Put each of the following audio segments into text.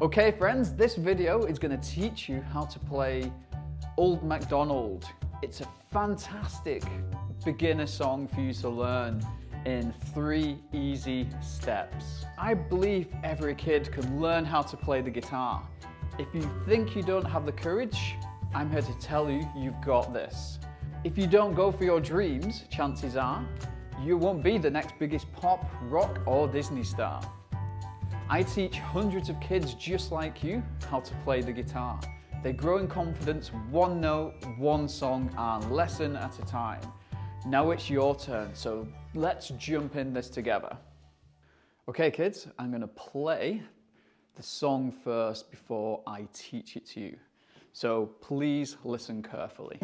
Okay friends, this video is going to teach you how to play Old MacDonald. It's a fantastic beginner song for you to learn in 3 easy steps. I believe every kid can learn how to play the guitar. If you think you don't have the courage, I'm here to tell you you've got this. If you don't go for your dreams, chances are you won't be the next biggest pop, rock or Disney star. I teach hundreds of kids just like you how to play the guitar. They grow in confidence, one note, one song and lesson at a time. Now it's your turn, so let's jump in this together. Okay kids, I'm going to play the song first before I teach it to you. So please listen carefully.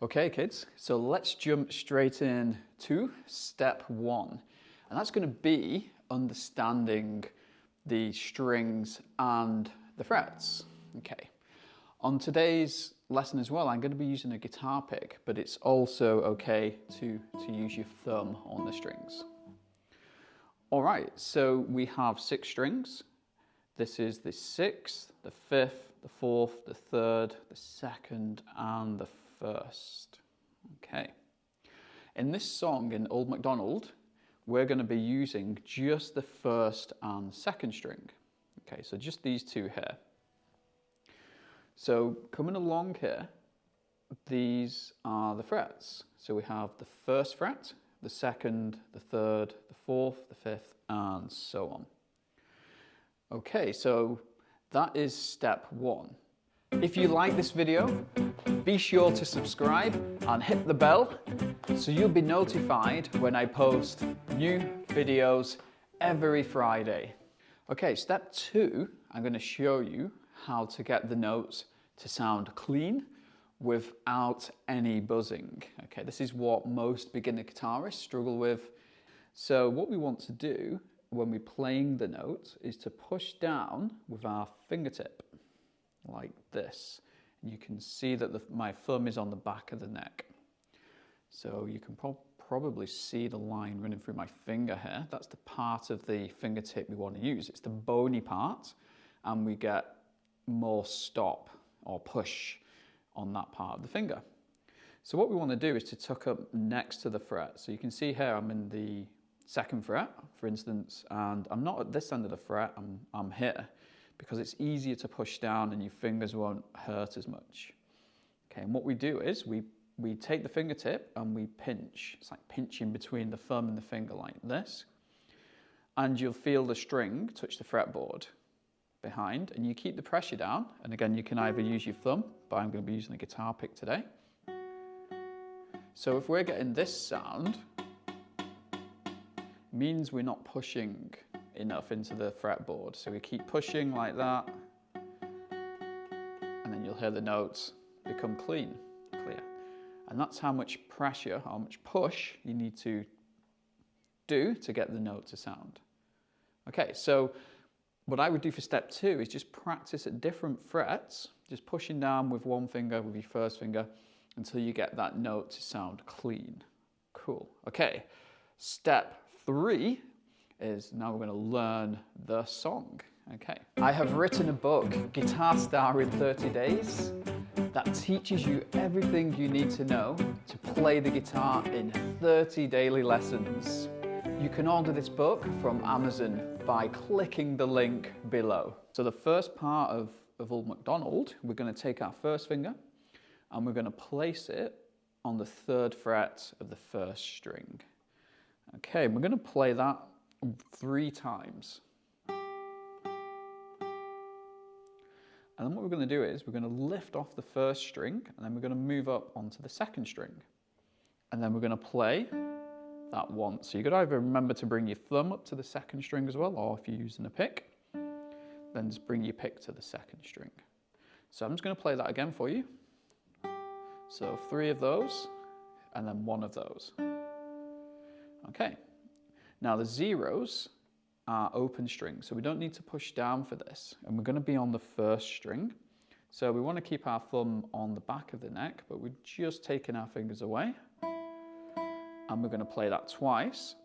Okay kids, so let's jump straight in to step 1. And that's going to be understanding the strings and the frets. Okay. On today's lesson as well, I'm going to be using a guitar pick, but it's also okay to use your thumb on the strings. All right, so we have 6 strings. This is the 6th, the 5th, the 4th, the 3rd, the 2nd, and the 1st. Okay. In this song, in Old MacDonald, we're going to be using just the 1st and 2nd string. Okay, so just these 2 here. So coming along here, these are the frets. So we have the 1st fret, the 2nd, the 3rd, the 4th, the 5th, and so on. Okay, so that is step 1. If you like this video, be sure to subscribe and hit the bell so you'll be notified when I post new videos every Friday. Okay, step 2, I'm going to show you how to get the notes to sound clean without any buzzing. Okay, this is what most beginner guitarists struggle with. So what we want to do when we're playing the note is to push down with our fingertip like this. And you can see that my thumb is on the back of the neck. So you can probably see the line running through my finger here. That's the part of the fingertip we want to use. It's the bony part, and we get more stop or push on that part of the finger. So what we want to do is to tuck up next to the fret. So you can see here I'm in the 2nd fret, for instance, and I'm not at this end of the fret, I'm here, because it's easier to push down and your fingers won't hurt as much. Okay, and what we do is we take the fingertip and we pinch. It's like pinching between the thumb and the finger like this. And you'll feel the string touch the fretboard behind, and you keep the pressure down. And again, you can either use your thumb, but I'm going to be using a guitar pick today. So if we're getting this sound, it means we're not pushing enough into the fretboard. So we keep pushing like that, and then you'll hear the notes become clear. And that's how much pressure, how much push you need to do to get the note to sound. Okay, so what I would do for step 2 is just practice at different frets, just pushing down with one finger, with your 1st finger, until you get that note to sound clean. Cool. Okay, step 3 is now we're going to learn the song. Okay. I have written a book, Guitar Star in 30 Days, that teaches you everything you need to know to play the guitar in 30 daily lessons. You can order this book from Amazon by clicking the link below. So the first part of Old MacDonald, we're going to take our 1st finger and we're going to place it on the 3rd fret of the 1st string. Okay, we're going to play that 3 times. And then what we're going to do is we're going to lift off the first string, and then we're going to move up onto the second string. And then we're going to play that once. So you could either remember to bring your thumb up to the second string as well, or if you're using a pick, then just bring your pick to the second string. So I'm just going to play that again for you. So 3 of those, and then 1 of those. Okay. Now the zeros are open strings, so we don't need to push down for this. And we're going to be on the first string. So we want to keep our thumb on the back of the neck, but we're just taking our fingers away. And we're going to play that twice.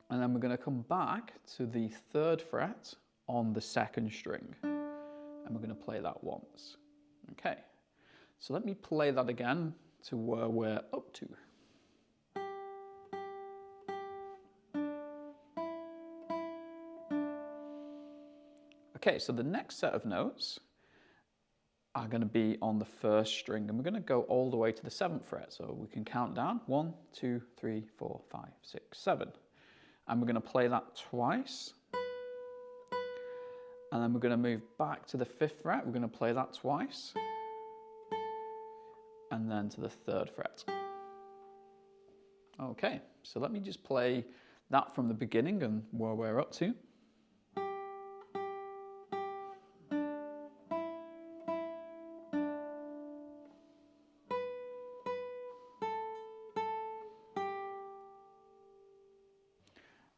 And then we're going to come back to the 3rd fret on the second string. And we're going to play that once. Okay. So let me play that again to where we're up to. Okay, so the next set of notes are going to be on the first string, and we're going to go all the way to the 7th fret. So we can count down 1, 2, 3, 4, 5, 6, 7. And we're going to play that twice. And then we're going to move back to the 5th fret. We're going to play that twice. And then to the 3rd fret. Okay, so let me just play that from the beginning and where we're up to.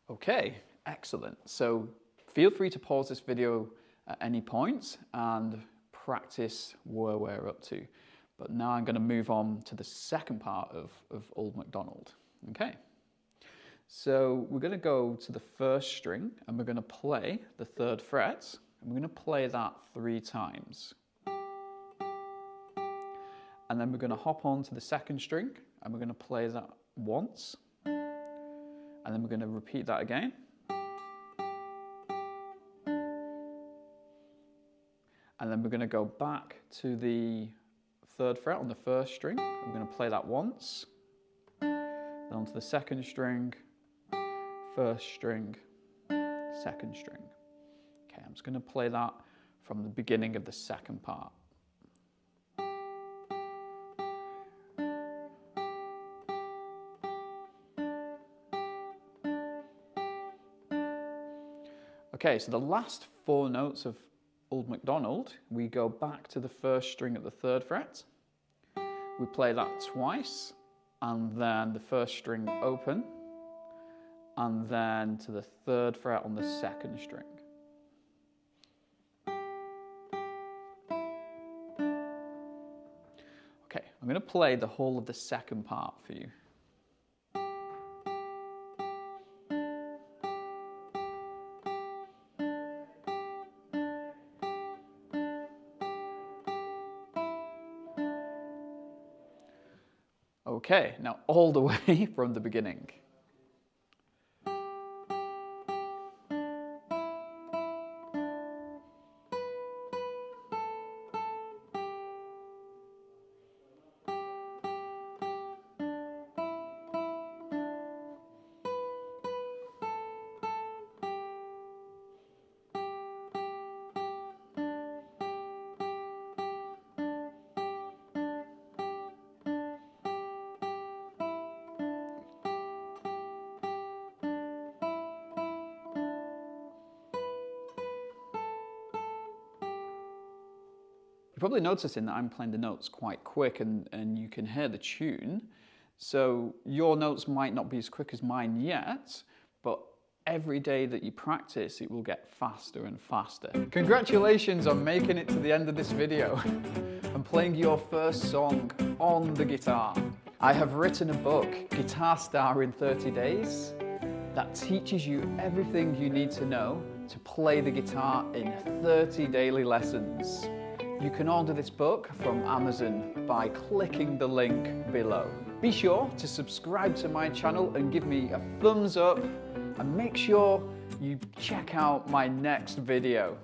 Okay, excellent. So feel free to pause this video at any point and practice where we're up to. But now I'm going to move on to the second part of Old MacDonald. Okay, so we're going to go to the first string and we're going to play the 3rd fret. And we're going to play that 3 times. And then we're going to hop on to the second string and we're going to play that once. And then we're going to repeat that again. And then we're going to go back to the 3rd fret on the first string. I'm going to play that once. Then onto the second string, first string, second string. Okay, I'm just going to play that from the beginning of the second part. Okay, so the last 4 notes of Old MacDonald, we go back to the first string at the 3rd fret. We play that twice, and then the first string open, and then to the 3rd fret on the second string. Okay, I'm going to play the whole of the second part for you. Okay, now all the way from the beginning. You're probably noticing that I'm playing the notes quite quick and you can hear the tune. So your notes might not be as quick as mine yet, but every day that you practice, it will get faster and faster. Congratulations on making it to the end of this video and playing your first song on the guitar. I have written a book, Guitar Star in 30 Days, that teaches you everything you need to know to play the guitar in 30 daily lessons. You can order this book from Amazon by clicking the link below. Be sure to subscribe to my channel and give me a thumbs up, and make sure you check out my next video.